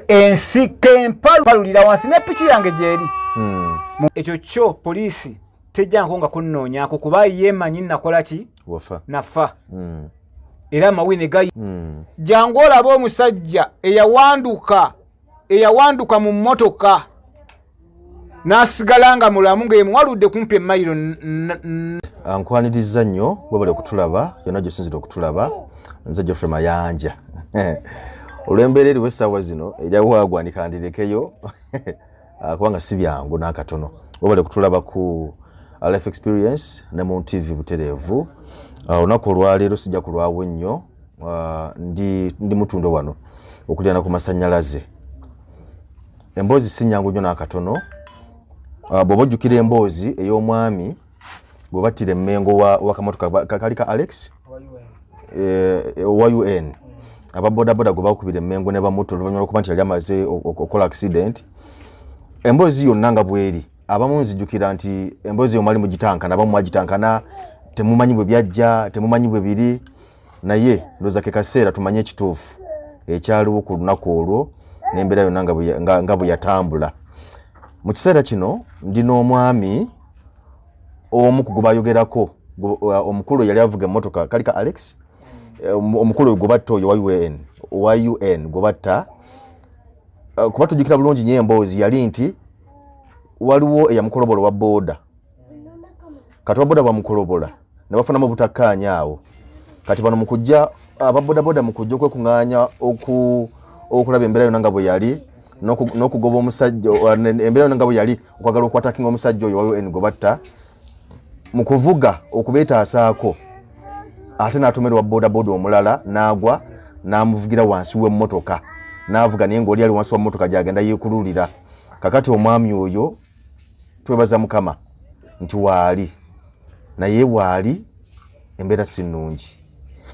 ensike empalulira wansi ne piki yange gyeri. Ekyo kyo poliisi tejjanko nga kunnoonyaako kuba yeemanyi nakola ki nafa. Era amawine gayi jangu olaba omusajja eyawanduka mu mmotoka n'asigala nga mulamu ng'emuwaludde kumpi emayiro. Ankwaniriza nnyo bwebale okutulaba yonna gyosinzire okutulaba nze Geoffrey Mayanja. Olw'embeera eriwo essaawa zino ejawaagwa ndikandirekeyo kubanga si byangu n'akatono. Bwebale okutulaba ku Life Experience ne mu TV butereevu. Olunaku olwaleero sijja kulwawo nnyo. Ndi mutundo wano okulyana ku masannyalaze. Emboozi si nnyangu nnyo n'akatono. Bw'oba ojjukira emboozi ey'omwami gwe battira emmengo wa kamotoka kali ka Alex wa UN. Ababodaboda gwe bakubira emmengo ne bamutta oluvannyuma lw'okuba nti yali amaze okola accident. Emboozi yonna nga bweri abamu nzijjukira nti emboozi omwali mugitankana abamu mwagitankana temumanyi bwe byajja temumanyi bwe biri naye ndowooza ke kaseera tumanye ekituufu ekyaliwo ku lunaku olwo n'embeera yonna nga bwe yatambula. Mu kiseera kino ndina omwami omu ku gwe bayogerako omukulu yali avuga emmotoka kali ka Alex omukulu gwe batta oyo wa UN gwe batta kuba tujjukira bulungi nnyo emboozi yali nti waliwo eyamukolobola wa booda kati wa booda bamukolobola ne bafunamu obutakkaanya awo kati bano mukujja ababodaboda mukujja okwekuŋŋaanya okulaba embeera yonna nga bwe yali n'okugoba omusajja embeera yonna nga bwe yali okwagala okwatakinga omusajja oyo wa UN gwe batta mu kuvuga okubeetaasaako ate n'atomerwa bodaboda omulala n'agwa n'amuvugira wansi w'emmotoka n'avuga naye ng'oli ali wansi wa mmotoka gy'agenda yeekululira. Kakati omwami oyo twebaza Mukama nti waali naye waali embeera si nnungi.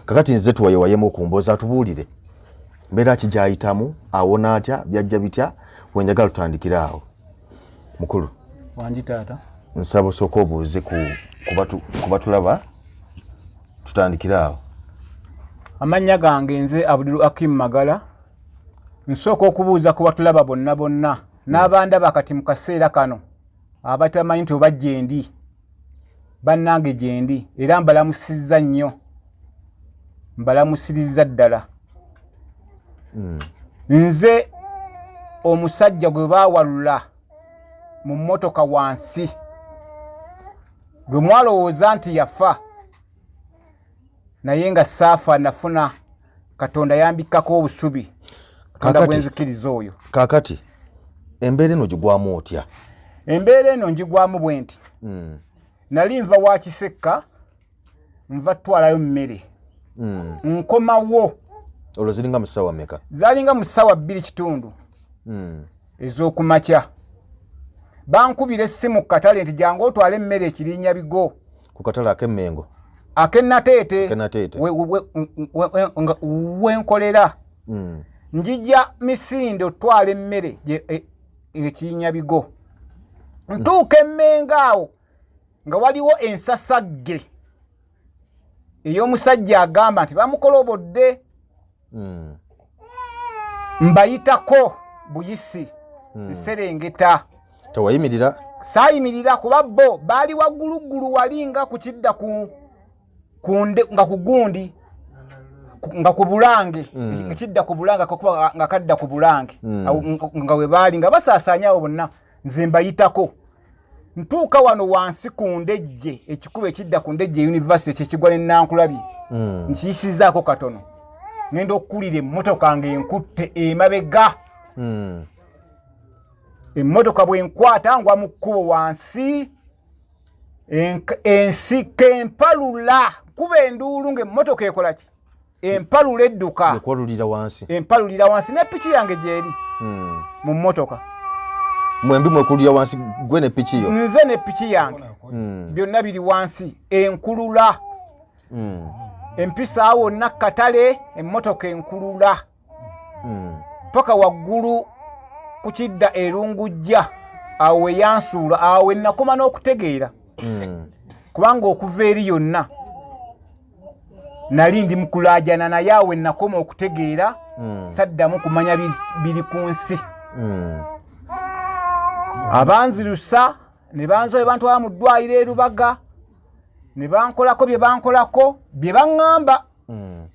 Kakati nze tuwayewayemu okumbooza atubuulire mbeera ki gy'ayitamu awona atya byajja bitya wenjagala tutandikire awo. Mukulu wangi taata nsaba osooka obuuze kuba tulaba tutandikire awo. Amannya gange nze Abdul Hakim Magala. Nsooka okubuuza kuba tulaba bonna n'abandaba kati mu kaseera kano abatamanyi nti oba gyendi bannange gyendi era mbalamusizza nnyo mbalamusirizza ddala. Nze omusajja gwe baawalula mu mmotoka wansi gwe mwalowooza nti yafa naye nga saafa nafuna Katonda yambikkako obusubi Katonda bwenzikiriza oyo. Kakati embeera eno gigwamu otya? Embeera eno njigwamu bwe nti nali nva wa Kisekka nva twalayo mmere nkomawo olwo ziringa mu ssaawa mmeka? Zalinga mu ssaawa 2:00 ez'okumakya. Bankubira essimu ku katale nti jangu otwale emmere Ekirinnya Bigo. Ku katale ak'Emmengo? Ak'Ennateete wenkolera. Njija Misinde otwala emmere Ekirinnya Bigo. Ntuuka Emmengo awo nga waliwo ensasagge ey'omusajja agamba nti bamukolobodde. Mbayitako buyisi nserengeta. Tewayimirira? Saayimirira kuba bo baali wagguluggulu wali nga ku kidda nga ku gundi nga ku Bulange ekidda ku Bulange nga kadda ku Bulange nga we baali nga basaasaanya abo bonna nze mbayitako. Ntuuka wano wansi ku ndejje ekikuba ekidda ku ndejje University kyekigwa ne Nankulabye nkiyisizaako katono ngenda okukulira emmotoka ng'enkutte emabega. Emmotoka bwenkwata ngwa mu kkubo wansi ensike empalula kuba enduulu ng'emmotoka ekola ki empalula edduka empalulira wansi ne piki yange gyeri mu mmotoka. Mwembi mwekulira wansi gwe ne piki yo? Nze ne piki yange byonna biri wansi enkulula. Empisa awo Nakkatale emmotoka enkulula paka waggulu ku kidda Erungujja awo eyansuula awo nakoma n'okutegeera kubanga okuva eri yonna nali ndi mukulajana naye awe nakoma okutegeera saddamu kumanya biri ku nsi abanzirusa ne banzoye bantwala mu ddwaliro e Lubaga ne bankolako bye bankolako bye baŋŋamba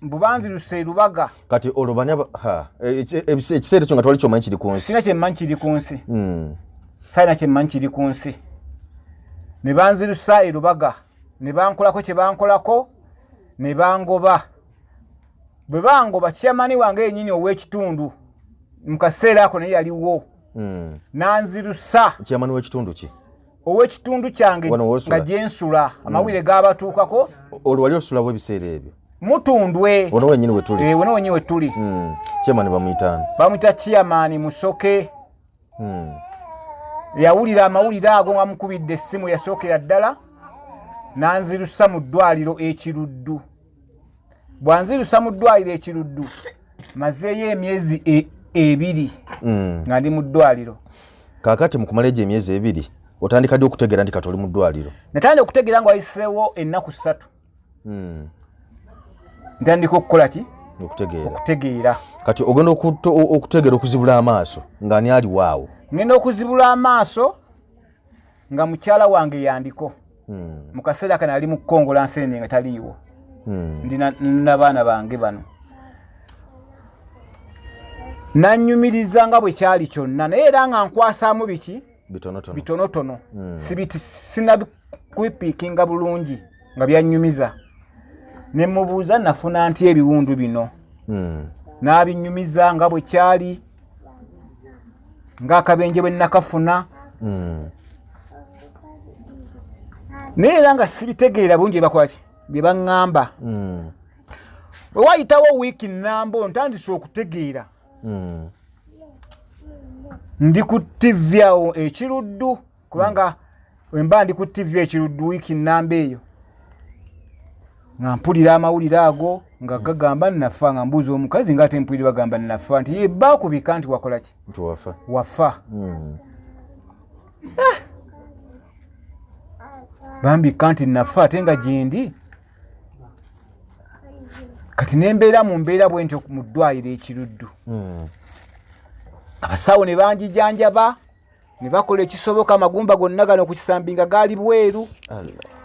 mbu banzirusa e Lubaga kati olubanya ekiseera ekyo nga twali kyomanyi kiri ku nsi sina kyemmanyi kiri ku nsi sayina kyemmanyi kiri ku nsi ne banzirusa e Lubaga ne bankolako kye bankolako ne bangoba bwe bangoba kyamani wange yennyini ow'ekitundu mu kaseera ako naye yaliwo nanzirusa kyamani w'ekitundu ki ow'ekitundu kyange nga gyensula amawulire g'abatuukako olwo wali osulawo ebiseera ebyo Mutundwe wono wenyini we tuli wono wenyi we tuli kyamani bamuyitani bamuyita Chairman Musoke yawulira amawulire ago nga mukubidde essimu yasookera ddala nanzirusa mu ddwaliro ekiruddu bwanzirusa mu ddwaliro ekiruddu mazeeyo emyezi ebiri nga ndi mu ddwaliro kaakati mukumala egyo emyezi ebiri otandika ddi okutegeera nti kati oli mu ddwaliro natandika okutegeera nga wayiseewo ennaku 3 ntandika okukola ki okutegeera kati ogenda okutegeera okuzibula amaaso ng'ani ali waawo ngenda okuzibula amaaso nga mukyala wange yandiko mu kaseera kana ali mu kukongola nseenene nga taliiwo ndina n'abaana bange bano nanyumiriza nga bwe kyali kyonna naye era nga nkwasaamu biki bitonotono sinabikwipiikinga bulungi nga byanyumiza ne mubuuza nafuna nti ebiwundu bino n'abinyumiza nga bwe kyali ng'akabenje bwe nakafuna naye era nga sibitegeera bulungi bakola ki bye baŋŋamba bwe wayitawo wiiki nnambo ntandise okutegeera ndi ku TV awo ekiruddu kubanga wemba ndi ku TV ekiruddu wiiki nnamba eyo nga mpulira amawulire ago nga gagamba nafa nga mbuuza omukazi nga ate mpulire bagamba nafa nti ye baakubika nti wakola ki nti wafa bambika nti nafa ate nga gyendi kati nembeera mu mbeera bwe ntyo mu ddwaliro ekiruddu abasawo ne banjijanjaba ne bakola ekisoboka amagumba gonna gano ku kisambi nga gaali bweru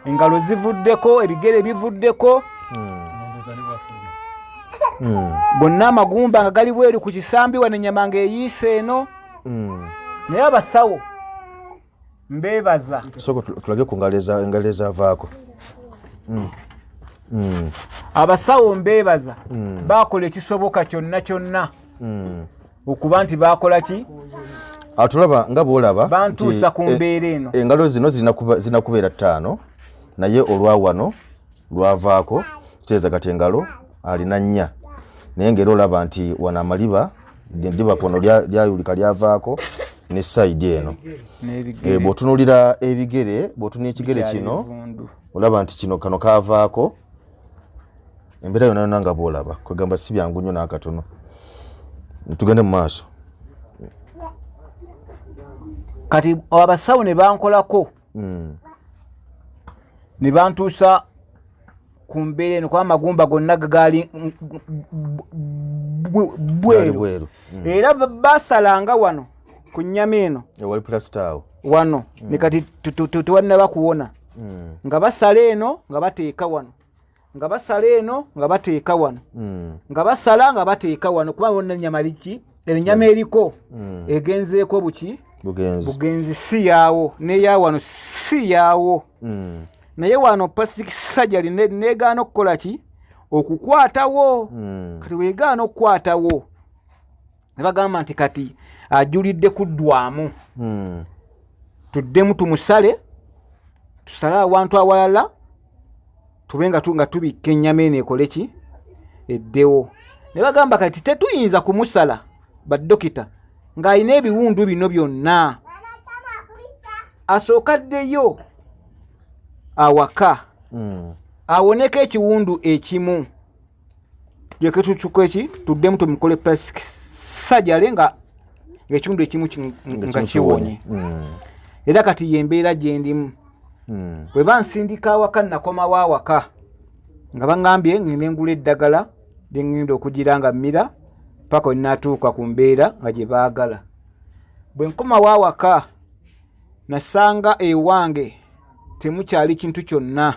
engalo zivuddeko ebigere bivuddeko bonna amagumba nga gali bweru ku kisambi wano ennyama nga eyiise eno naye abasawo mbeebaza soko tulage ku ngalo ezaavaako abasawo mbeebaza baakola ekisoboka kyonna okuba nti baakola ki atulaba nga bwolaba bantuusa ku mbeera eno engalo zino zina kubeera 5 naye olwawano lwavaako kitegeeza kati engalo alina 4 naye ngeri olaba nti wana amaliba ndiba kono lyayulika lyavaako ne sayidi eno bw'otunulira ebigere bw'otunula ekigere kino olaba nti kino kano kaavaako embeera yonna yonna nga bwolaba kwegamba si byangu nnyo n'akatono tugende mu maaso kati abasawo ne bankolako ne bantuusa ku mbeera eno kuba amagumba gonna gagali bweru era basalanga wano ku nnyama eno wali plastaawo wano ne kati tewalina bakuwona nga basala eno nga bateeka wano nga basala eno nga bateeka wano nga basala nga bateeka wano kuba wonna ennyama liki ennyama eriko egenzeeko bugenzi si yaawo neya wano si yaawo naye wano plastic surgery negaana okukola ki okukwatawo kati weegaana okukwatawo ne bagamba nti kati ajulidde kuddwamu tuddemu tumusale tusale awantu awalala tube nga tubikka ennyama eno ekole ki eddewo ne bagamba kati tetuyinza kumusala baddokita ng'alina ebiwundu bino byonna asookaddeyo awaka awoneka ekiwundu ekimu jeke tutukweki tuddemu tumukole plastic surgery nga ekiwundu ekimu nga kiwonye era kati yembeera gyendimu bwe bansindika awaka nakomawo awaka nga bangambye ngende ngula eddagala lyengenda okugiranga mmira paka wenatuuka ku mbeera nga gye baagala. Bwe nkoma waawaka nasanga ewange temukyali kintu kyonna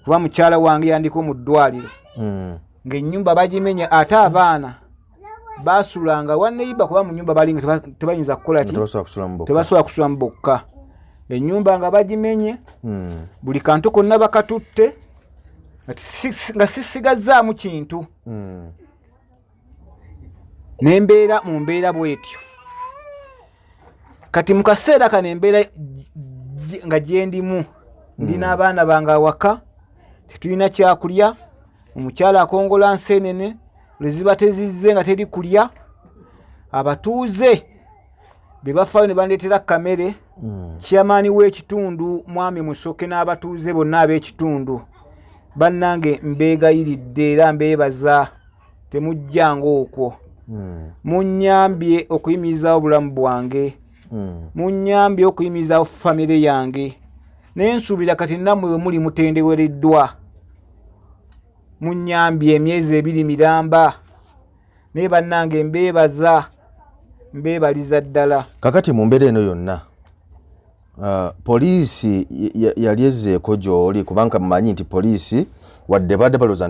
kuba mukyala wange yandiko mu ddwaliro ng'ennyumba bagimenye ate abaana baasulanga wanneyiba kuba mu nnyumba balinga tebayinza kukola ki tebasobola kusulamu bokka. Ennyumba nga bagimenye buli kantu konna bakatutte nga sisigazzaamu kintu nembeera mu mbeera bwetyo. Kati mu kaseera kano embeera nga gyendimu ndina abaana bange awaka tetulina kyakulya, omukyala akongola nseenene leziba tezizze nga teri kulya, abatuuze be bafaayo ne bandeetera kamere. Kyamaani w'ekitundu mwami Musoke n'abatuuze bonna ab'ekitundu bannange mbeegayiridde era mbeebaza temujjanga okwo. Munnyambye okuyimirizawo obulamu bwange, munnyambye okuyimirizawo famire yange, naye nsuubira kati nammwe we muli mutendewereddwa. Munnyambye emyezi 2 miramba naye bannange mbeebaza mbeebaliza ddala. Kakati mu mbeera eno yonna poliisi yali ezzeeko gy'oli kubanga mmanyi nti poliisi wadde baali balowooza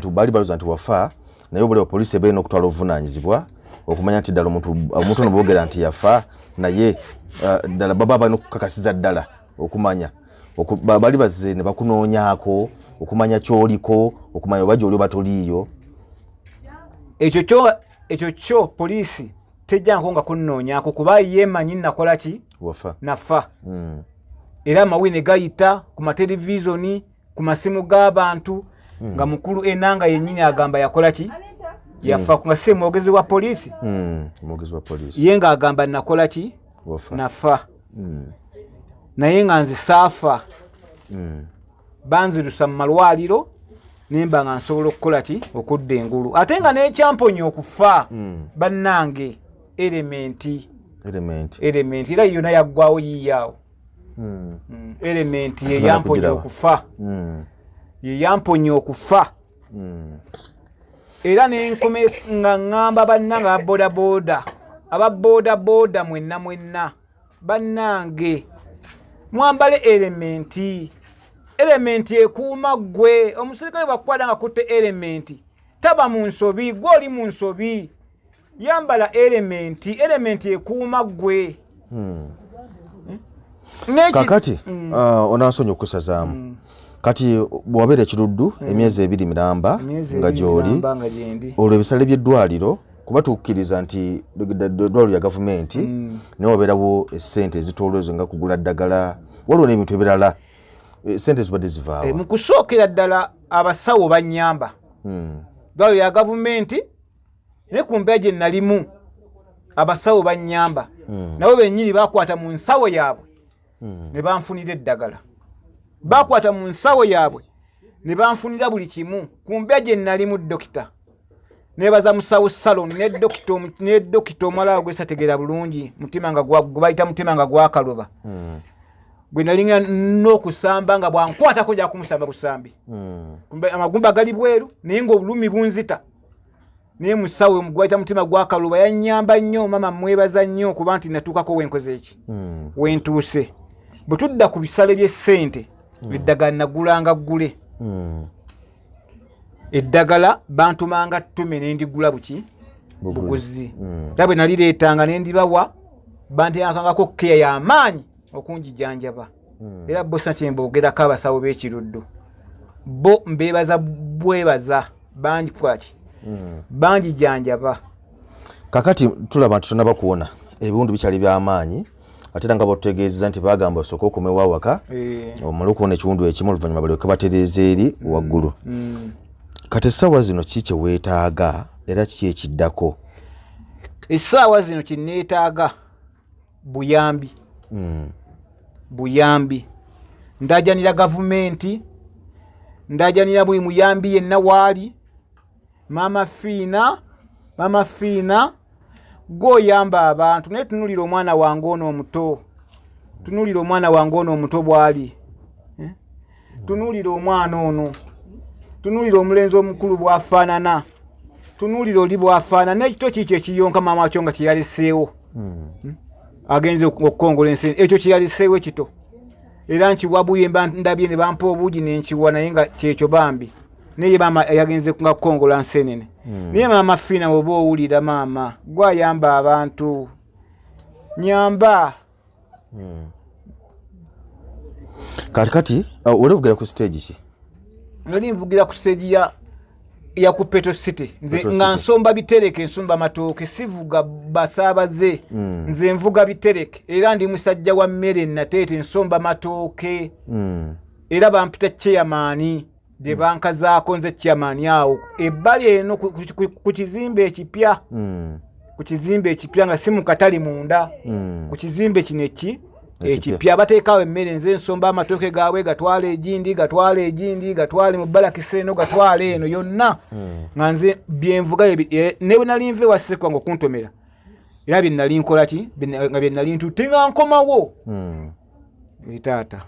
nti wafa naye obuleba poliisi ebeera n'okutwala obuvunaanyizibwa okumanya nti ddala omuntu ono boogera nti yafa naye ddala baba balina okukakasiza ddala okumanya bali bazze ne bakunoonyaako okumanya ky'oliko okumanya oba gy'oli oba toliiyo. Ekyo kyo poliisi tejjanko nga kunnoonyaako kuba yeemanyi nakola ki wafa nafa. Era amawulire ne gayita ku matelevizoni ku masimu g'abantu nga mukulu enanga yennyini agamba yakola ki yafa nga si mwogezi wa poliisi ye ng'agamba nakola ki nafa. Naye nga nze saafa banzirusa mu malwaliro nemba nga nsobola okukola ki okudda engulu ate nga n'ekyamponya okufa bannange elementi era yonna yaggwawo yiiyaawo. Elementi yeyamponya okufa yeyamponya okufa. Era nenkome nga ŋŋamba bannange ababooda mwenna bannange mwambale elementi ekuuma ggwe. Omusirikale bwakukwata nga kutte elementi taba mu nsobi, gwe oli mu nsobi. Yambala elementi ekuuma ggwe. Kakati onansonyi okusazaamu kati bw'wabeera ekiruddu emyezi 2 miramba nga gy'oli olwo ebisale by'eddwaliro kuba tukkiriza nti eddwaliro lya gavumenti naye wabeerawo essente ezitooloozo nga kugula ddagala waliwo n'ebintu ebirala essente zibadde zivaawa. Mu kusookera ddala abasawo bannyamba eddwaliro lya gavumenti naye ku mbeera gye nalimu abasawo bannyamba nabo bennyini bakwata mu nsawo yaabwe ne banfunira eddagala, bakwata mu nsawo yaabwe ne banfunira buli kimu. Ku mbeera gye nalimu dokita nebaza musawo saloni ne dokita omulala gwesategeera bulungi mutima nga gubayita mutima nga gwakaloba gwe nalinga n'okusamba nga bwankwatako gya kumusamba busambi amagumba gali bweru naye ng'obulumi bunzita. Naye musawo gwayita mutima gwakaloba yannyamba nnyo. Mama mwebaza nnyo kuba nti natuukako wenkoze eki wentuuse. Bwe tudda ku bisale by'essente eddagala nagulanga ggule eddagala bantumanga ttume nendigula buguzi era bwe nalireetanga nendibawa banteekangako keya y'amaanyi okunjijanjaba. Era bo sakyemboogerako abasawo b'ekiruddu bo mbeebaza bwebaza bangi kwaki banjijanjaba. Kakati tulaba nti tonaba kuwona ebiwundu bikyali by'amaanyi ate era nga batutegeezeza nti bagamba osooka okumewa awaka omala okuwona ekiwundu ekimu oluvannyuma balyoke batereeza eri waggulu. Kati essaawa zino ki kye weetaaga era kiki ekiddako? Essaawa zino kye neetaaga buyambi. Ndajanira gavumenti, ndajanira buli muyambi yenna waali. Mama Fiina g'oyamba abantu naye tunulira omwana wange ono omuto bw'ali. Tunulira omwana ono tunulira omulenzi omukulu bwafaanana tunulira oli bwafaanana ekito kiki ekiyonka maama wakyo nga kyeyaliseewo agenze okukongola ensi ekyo kyeyaliseewo ekito era nkiwabuye ndabye ne bampa obuugi nenkiwa naye nga kyekyo bambi naye maama yagenze kukongola nsenene naye maama Fiina bwoba owulira maama gwayamba abantu nyamba kati olivugira ku stage ki nali nvugira ku stage ya ku Petro City nze nga nsomba bitereke nsomba matooke sivuga basaabaze nze nvuga bitereke era ndi musajja wa mmere nateete nsomba matooke era bampita chairman de banka zaako nze chairman awo ebbali eno ku kizimbe ekipya ku kizimbe ekipya nga si mu katali munda ku kizimbe kineki ekipya bateekawo emmere nze nsomba amatooke gaabwe gatwala gatwale mu balakisi eno gatwale eno yonna nga nze byenvuga ne bwe nali nve waseko nga okuntomera era bye nali nkola ki nga bye nali ntutte nga nkomawo taata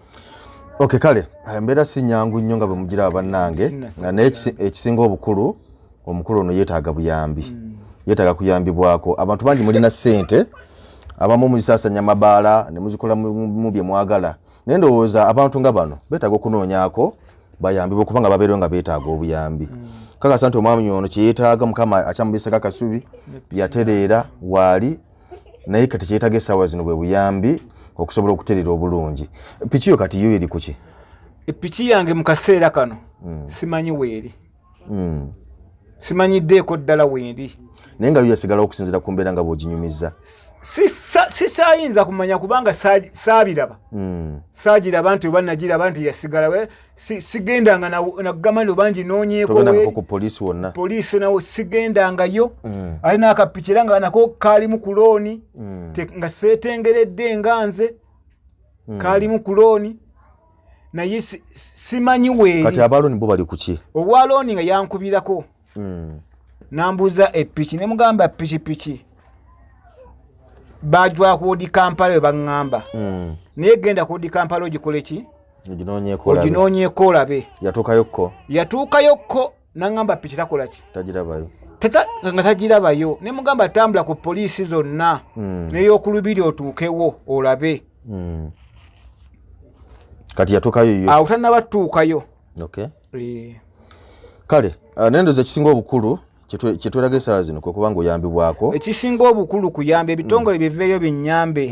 okay kale embeera si nyangu nnyo nga bwe mugira bannange naye ekisinga obukulu omukulu ono yeetaaga buyambi yeetaaga kuyambibwako abantu bangi mulina ssente abamu muzisasanya mabaala ne muzikola mu bye mwagala naye ndowooza abantu nga bano beetaaga okunoonyaako bayambibwe kubanga babeerewo nga beetaaga obuyambi kakasa nti omwami ono kyeyeetaaga mukama akyamubiseko akasubi yatereera waali naye kati kyeyeetaaga essaawa zino bwe buyambi okusobola okutereera obulungi piki yo kati yo eri kuki epiki yange mu kaseera kano simanyi weeri simanyiddeeko ddala weeri naye nga yo yasigala okusinziira ku mbeera nga bw'oginyumiza sisayinza kumanya kubanga saabiraba saagiraba nti oba nagiraba nti yasigala sigendanga nakugamba nti oba nginoonyeeko poliisi nawo sigendangayo ali n'akapiki era nga nako kaalimu ku looni nga seetengeredde nga nze kaalimu ku looni naye simanyi weeri kati abalooni bo bali kuki obwa looni nga yankubirako nambuuza epiki ne mugamba pikipiki bajwa ku odi Kampala we baŋŋamba naye genda ku odi Kampala ogikole ki oginoonyeeko olabe yatuukayokko naŋŋamba piki takola ki nga tagirabayo ne mugamba tambula ku poliisi zonna n'ey'okulubiri otuukewo olabe kati yatuukayo awo tannabatuukayo kale nendoza ekisinga obukulu kyetweraga essaawa zino kwe kubanga oyambibwako ekisinga obukulu kuyamba ebitongole biveeyo binnyambe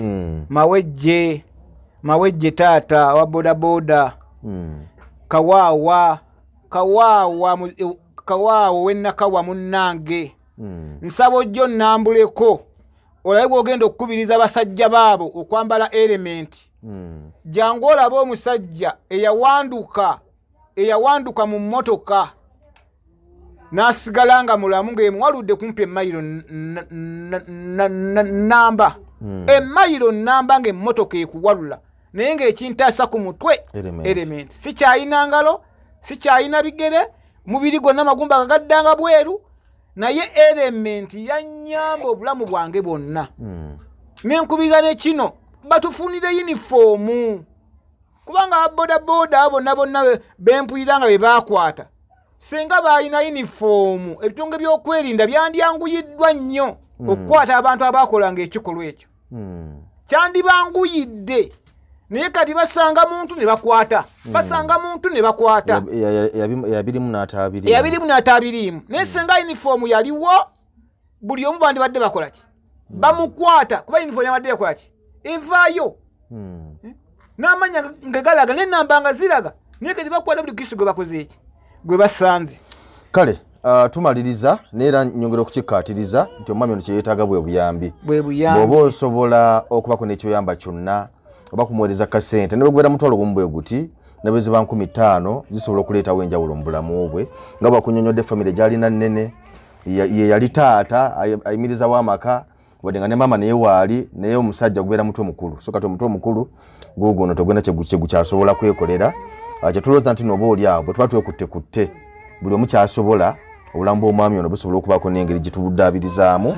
mawejje taata wa bodaboda kawaawa wennakawa munnange nsaba ojjo nnambuleko olabe bw'ogenda okukubiriza basajja baabo okwambala elementi jangu olabe omusajja eyawanduka mu mmotoka n'asigala nga mulamu ng'emuwaludde kumpi emayiro namba emayiro namba ng'emmotoka ekuwalula naye ng'ekintaasa ku mutwe element sikyayina ngalo sikyayina bigere mubiri gwonna amagumba gagaddanga bweru naye element yannyamba obulamu bwange bwonna nenkubiriza ne kino batufunire yunifoomu kubanga abodaboda bonna bempulira nga be bakwata senga balina yunifoomu ebitonge by'okwerinda byandyanguyiddwa nnyo okukwata abantu abakolanga ekikolwa ekyo kyandibanguyidde naye kati basanga muntu ne bakwata yabirimu n'atabirimu naye senga yunifoomu yaliwo buli omu bandibadde bakola ki bamukwata kuba yunifoomu yabadde yakola ki evaayo n'amanya nga galaga n'ennamba nga ziraga naye kati bakwata buli kristo gwe bakoze eki gwe basanze kale tumaliriza neera nyongera okukikkaatiriza nti omwami ono kyeyeetaaga bwe buyambi bw'oba osobola okubako n'ekyoyamba kyonna oba kumuweereza kasente ne bwegwera mutwalo gumu bwe guti ne bwe ziba 50 zisobola okuleetawo enjawulo mu bulamu bwe nga bwakunyonyodde famire gy'alina nnene ye yali taata ayimirizawo amaka wadde nga ne maama naye waali naye omusajja gubeera mutwe mukulu so kati omutwe omukulu guugono togwena kyegukyasobola kwekolera kyetulowooza nti noba oli awo bwe tuba twekuttekutte buli omu kyasobola obulamu bw'omwami ono busobola okubaako n'engeri gye tubuddaabirizamu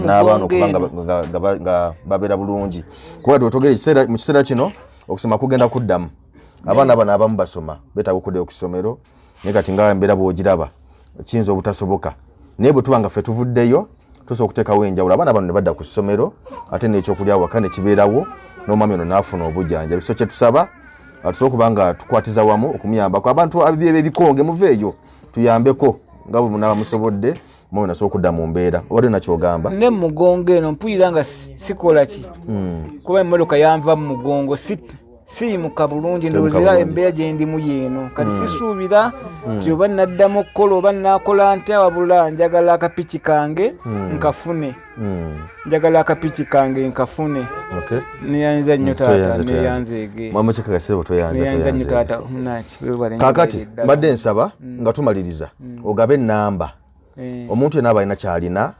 n'abaana okuba nga babeera bulungi kuba twetogere mu kiseera kino okusoma kugenda kuddamu abaana bano abamu basoma beetaaga okuddayo ku ssomero naye kati nga embeera bw'ogiraba kiyinza obutasoboka naye bwe tuba nga ffe tuvuddeyo tusobola okuteekawo enjawulo abaana bano ne badda ku ssomero ate n'ekyokulya awaka ne kibeerawo n'omwami ono n'afuna obujjanjabi so kye tusaba tusobola okuba nga tukwatiza wamu okumuyambako abantu b'ebikonge muveeyo tuyambeko nga bwe munaaba musobodde omwami nasobola okudda mu mbeera obadde nakyogamba ne mugongo eno mpulira nga sikola ki kuba emmotoka yanva mu mugongo siimuka bulungi ndowooza embeera gye ndimu yeeno kati sisuubira nti oba naddamu okukola oba naakola ntya wabula njagala akapiki kange nkafune njagala akapiki kange nkafune neyanza nnyo taata neyanzeege neyanza nnyo taata kaakati mbadde nsaba nga tumaliriza ogabe ennamba omuntu yenna aba alina kyalina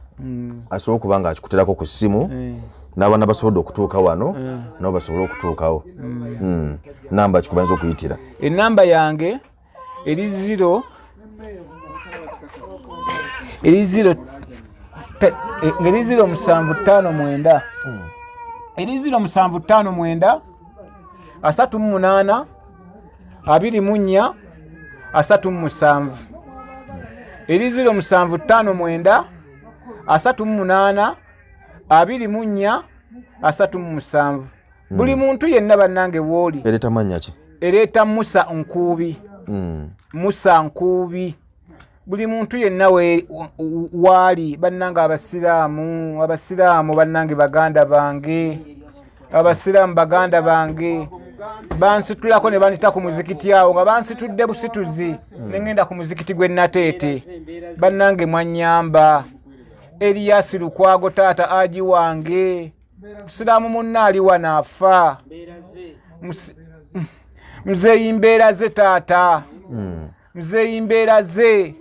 asobola okuba nga akikuterako ku ssimu n'abaana basobodde okutuuka wano nabo basobole okutuukawo namba kikubayinza okuyitira enamba yange eri 0 759 eri 0 759 38 24 37 eri 0 759 38 37 buli muntu yenna bannange wooli ereeta mannya ki ereeta Musa Nkuubi Musa Nkuubi buli muntu yenna waali bannange abasiraamu bannange baganda bange abasiraamu baganda bange bansitulako ne banita ku muzikiti awo nga bansitudde busituzi nengenda ku muzikiti gwe Nateete bannange mwanyamba Eliasi Lukwago taata aji wange musiraamu munna ali wanaafa mzeeyi mbeera ze taata mzeeyi mbeera ze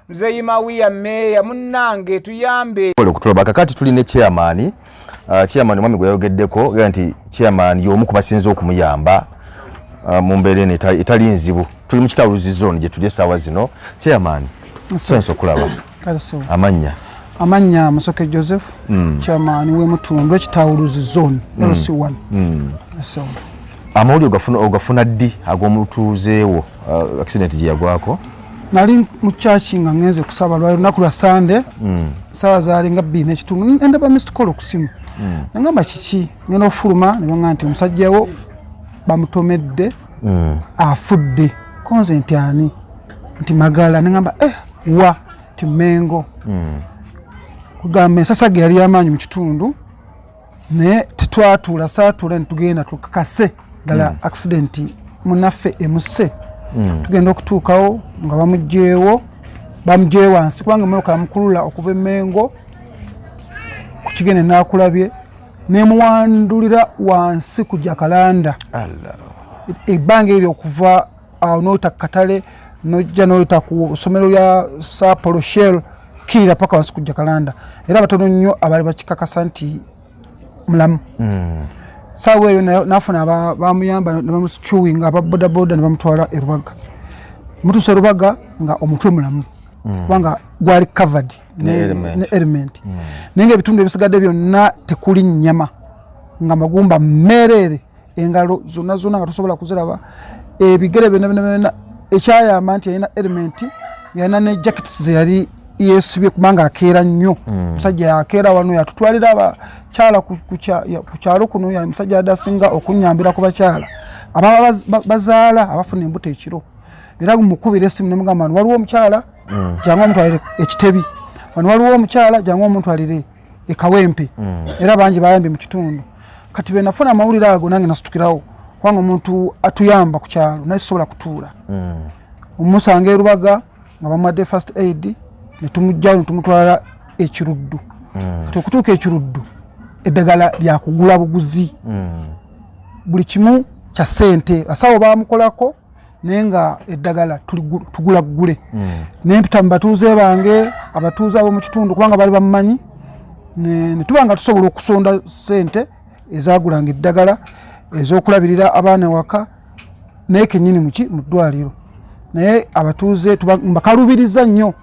mzeeyi Mawiya Meeya munnange tuyambe okutulaba kakati tuli ne chairman chairman mwami gwe yayogeddeko gamba nti chairman y'omu ku basinze okumuyamba mu mbeera eno etali nzibu tuli mu kitawuluzi zone gye tuli essaawa zino chairman sonso okulaba amanya Musoke Joseph chairman w'emutundu ekitawuluzi zone LC1 amawulire ogafuna ddi ag'omutuuzeewo accident gye yagwako nali mu chachi nga ngenze kusaba lwa lunaku lwa Sunday sawa zaali nga 2 n'ekitundu endaba missed call ku simu ngamba kiki ngenda ofuluma ne banga nti omusajjawo bamutomedde afudde konze nti ani nti Magala ngamba wa ti Mengo kugamba ensasa ge yali amaanyi mu kitundu ne tetwatuula saatuula ne tugenda tukakase ddala accident munaffe emuse tugenda okutuukawo nga bamugyeewo wansi kubanga emmotoka yamukulula okuva Mengo ku kigene n'akulabye nemuwandulira wansi ku Jakalanda ebbanga eryo okuva awo n'oyita ku katale n'ojja n'oyita ku ssomero lya Sapolo Shell kirira paka wansi ku Jakalanda era batono nnyo abali bakikakasa nti mulamu saawa eyo n'afuna bamuyamba ne bamusicuwinga ababodaboda ne bamutwala e Rubaga mutuuse Rubaga nga omutwe mulamu kubanga gwali covered ne element naye ebitundu ebisigadde byonna tekuli nnyama nga magumba mmereere engalo zonna nga tosobola kuziraba ebigere byonna ekyayamba nti yalina element yalina ne jackets ze yali yesibye kubanga akeera nnyo musajja yakeera wano yatutwalira abakyala ku kyalo kuno ya musajja adasinga okunyambira ku bakyala ababa bazaala abafuna embuto ekiro era mukubira essimu nemugamba waliwo omukyala jangu omutwalire ekitebi waliwo omukyala jangu omutwalire ekawempe era bangi bayambye mu kitundu kati be nafuna amawulire ago nange nasitukirawo kubanga omuntu atuyamba ku kyalo naye sisobola kutuula omusanga e Rubaga nga bamuwadde first aid ne tumujjawo ne tumutwala ekiruddu kati okutuuka ekiruddu eddagala lyakugula buguzi buli kimu kya ssente asawo bamukolako naye nga eddagala tugula ggule naye mpita mu batuuze bange abatuuze ab'omu kitundu kubanga bali bamumanyi ne tuba nga tusobola okusonda ssente ezagulanga eddagala ez'okulabirira abaana ewaka naye kennyini mu ddwaliro naye abatuuze mbakalubiriza nnyo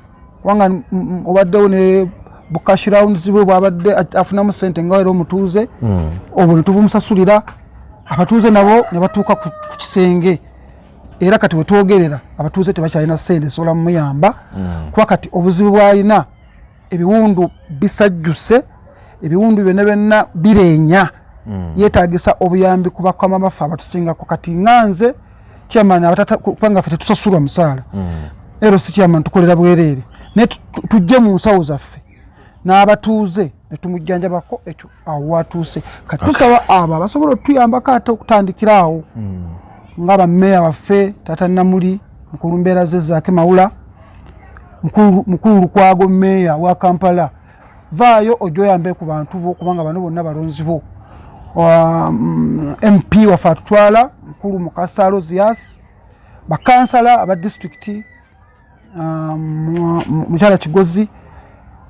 kubanga obaddewo ne bukashi rounds bwe bwabadde afunamu ssente nga era omutuuze obwo ne tubumusasulira abatuuze nabo ne batuuka ku kisenge era kati wetwogerera abatuuze tebakyalina ssente sobola muyamba kuba kati obuzibu bwalina ebiwundu bisajjuse ebiwundu byonna bireenya yeetagisa obuyambi ku bakama baffe abatusingako kati nganze chairman kubanga ffe tetusasulwa musaala ero si chairman tukolera bwereere naye tujje mu nsawo zaffe n'abatuuze ne tumujjanjabako ekyo awo watuuse kati tusaba abo abasobola otuyambako ate okutandikiraawo ng'abameeya baffe Taata Namuli mukulu mbeera ze Zaake Mawula mukulu Lukwago meeya wa Kampala vaayo ojja oyambe ku bantu bo kubanga bano bonna balonzi bo MP waffe atutwala mukulu Mukasa Rosias bakansala aba disitulikiti mukyala Kigozi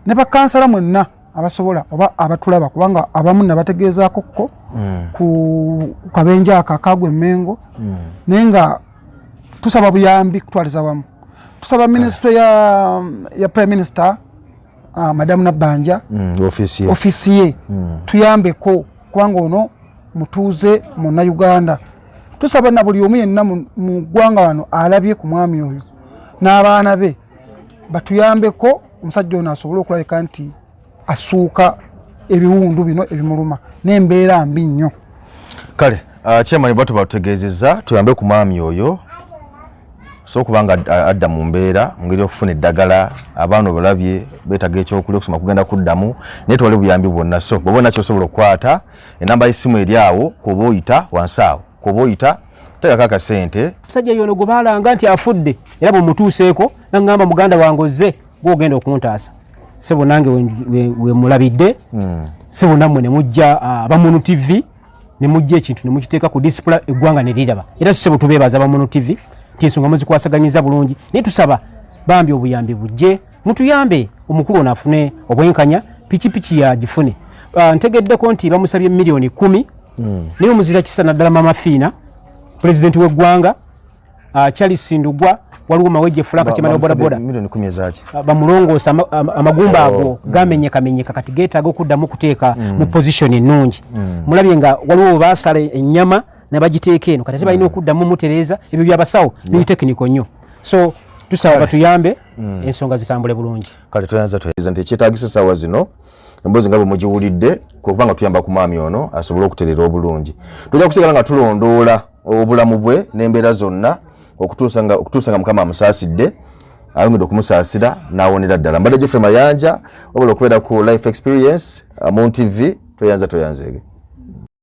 ne bakansala mwenna abasobola oba abatulaba kubanga abamu nabategeezaako ko ku kabenja akakagwe Mengo naye nga tusaba buyambi kutwaliza wamu tusaba ministry ya Prime Minister Madam Nabanja ofisi ye tuyambeko kubanga ono mutuuze muna Uganda tusaba na buli omu yenna mu ggwanga wano alabye ku mwami oyo n'abaana be batuyambeko omusajja ono asobole okulabika nti asuuka ebiwundu bino ebimuluma n'embeera mbi nnyo. Kale chairman bwatu batutegeezezza tuyambe ku mwami oyo so kubanga adda mu mbeera ngeri okufuna eddagala abaana balabye beetaga ekyokulya okusoma kugenda kuddamu naye twali buyambi bwonna so bw'oba nakyo osobola okukwata enamba y'essimu eri awo kuba oyita wansi awo kuba oyita tegako akasente. Musajja yono gwe baalanga nti afudde era bwemutuuseeko nangamba muganda wange ozze gw'ogenda okuntaasa sebo nange we mulabidde sebo nammwe ne mujja Abamunu TV ne mujja ekintu ne mukiteeka ku display eggwanga ne liraba era sebo tubeebaza Abamunu TV nti ensonga muzikwasaganyiza bulungi naye tusaba bambi obuyambi bujje mutuyambe omukulu ono afune obwenkanya pikipiki yagifune. Ntegeddeko nti bamusabye miliyoni 10 naye omuzira kisa naddala Mama Fiina pulezidenti w'eggwanga Charles Ndugwa waliwo Mawejje Frank kimana bodaboda milioni 10 ezaki bamulongoosa amagumba ago gamenyeka kati geetaaga okuddamu kuteeka mu position ennungi mulabye nga waliwo baasala ennyama ne bagiteeka eno kati balina okuddamu mutereeza ebyo byabasawo biri tekiniko nnyo so tusaba batuyambe ensonga zitambule bulungi. Kale toyanza nti ekyetaagisa essaawa zino emboozi nga bwe mugiwulidde kubanga tuyamba ku mwami ono asobole okutereera obulungi tujja kusigala nga tulondoola obulamu bwe n'embeera zonna okutuusa nga Mukama amusaasidde ayongedde okumusaasira n'awonera ddala. Mbadde Geoffrey Mayanja wabula okubeera ku Life Experience Moon TV toyanzeege.